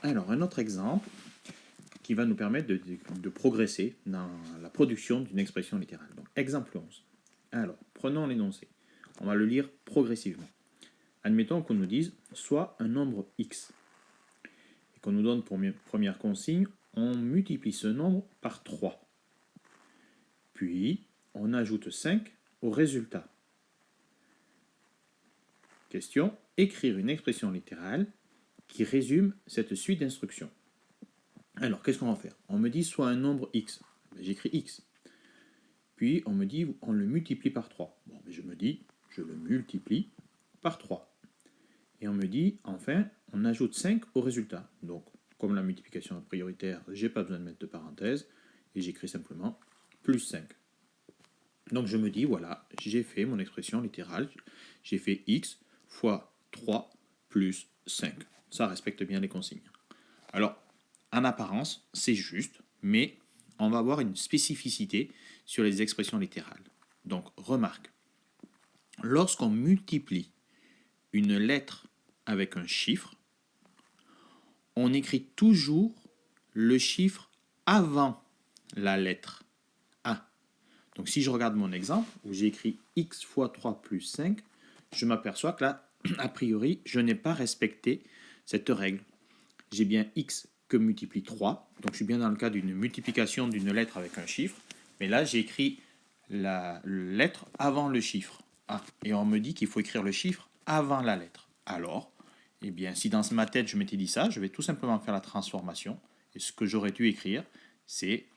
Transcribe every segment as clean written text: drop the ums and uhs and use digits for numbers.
Alors, un autre exemple qui va nous permettre de progresser dans la production d'une expression littérale. Donc, exemple 11. Alors, prenons l'énoncé. On va le lire progressivement. Admettons qu'on nous dise soit un nombre x et qu'on nous donne pour première consigne, on multiplie ce nombre par 3. Puis, on ajoute 5 au résultat. Question, écrire une expression littérale qui résume cette suite d'instructions. Alors, qu'est-ce qu'on va faire? On me dit soit un nombre x. J'écris x. Puis, on me dit on le multiplie par 3. Bon, je me dis, je le multiplie par 3. Et on me dit, enfin, on ajoute 5 au résultat. Donc, comme la multiplication est prioritaire, je n'ai pas besoin de mettre de parenthèse. Et j'écris simplement plus 5. Donc, je me dis, voilà, j'ai fait mon expression littérale. J'ai fait x fois 3 plus 5. Ça respecte bien les consignes. Alors, en apparence, c'est juste, mais on va avoir une spécificité sur les expressions littérales. Donc, remarque, lorsqu'on multiplie une lettre avec un chiffre, on écrit toujours le chiffre avant la lettre A. Donc, si je regarde mon exemple, où j'ai écrit x fois 3 plus 5, je m'aperçois que là, a priori, je n'ai pas respecté cette règle. J'ai bien x que multiplie 3, donc je suis bien dans le cas d'une multiplication d'une lettre avec un chiffre, mais là j'ai écrit la lettre avant le chiffre. Ah, et on me dit qu'il faut écrire le chiffre avant la lettre. Alors, eh bien, si dans ma tête je m'étais dit ça, je vais tout simplement faire la transformation, et ce que j'aurais dû écrire, c'est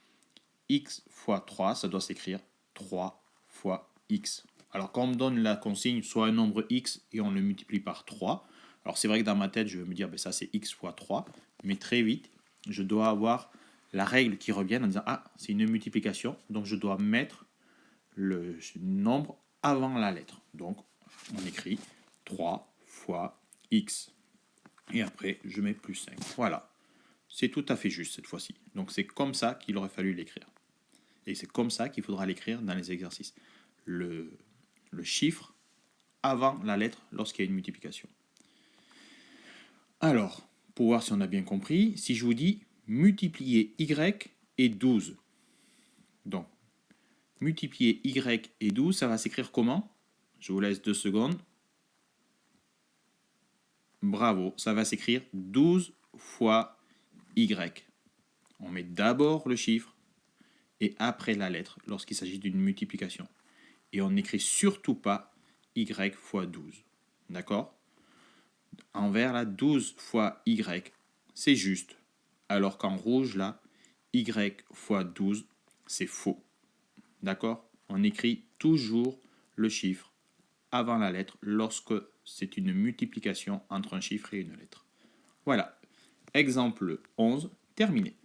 x fois 3, ça doit s'écrire 3 fois x. Alors quand on me donne la consigne, soit un nombre x et on le multiplie par 3, alors c'est vrai que dans ma tête, je vais me dire, ben ça c'est x fois 3, mais très vite, je dois avoir la règle qui revient en disant, ah, c'est une multiplication, donc je dois mettre le nombre avant la lettre. Donc on écrit 3 fois x. Et après, je mets plus 5. Voilà. C'est tout à fait juste cette fois-ci. Donc c'est comme ça qu'il aurait fallu l'écrire. Et c'est comme ça qu'il faudra l'écrire dans les exercices. Le chiffre avant la lettre lorsqu'il y a une multiplication. Alors, pour voir si on a bien compris, si je vous dis multiplier y et 12. Donc, multiplier y et 12, ça va s'écrire comment? Je vous laisse 2 secondes. Bravo, ça va s'écrire 12 fois y. On met d'abord le chiffre et après la lettre lorsqu'il s'agit d'une multiplication. Et on n'écrit surtout pas y fois 12. D'accord? En vert, là, 12 fois y, c'est juste. Alors qu'en rouge, là, y fois 12, c'est faux. D'accord? On écrit toujours le chiffre avant la lettre lorsque c'est une multiplication entre un chiffre et une lettre. Voilà. Exemple 11, terminé.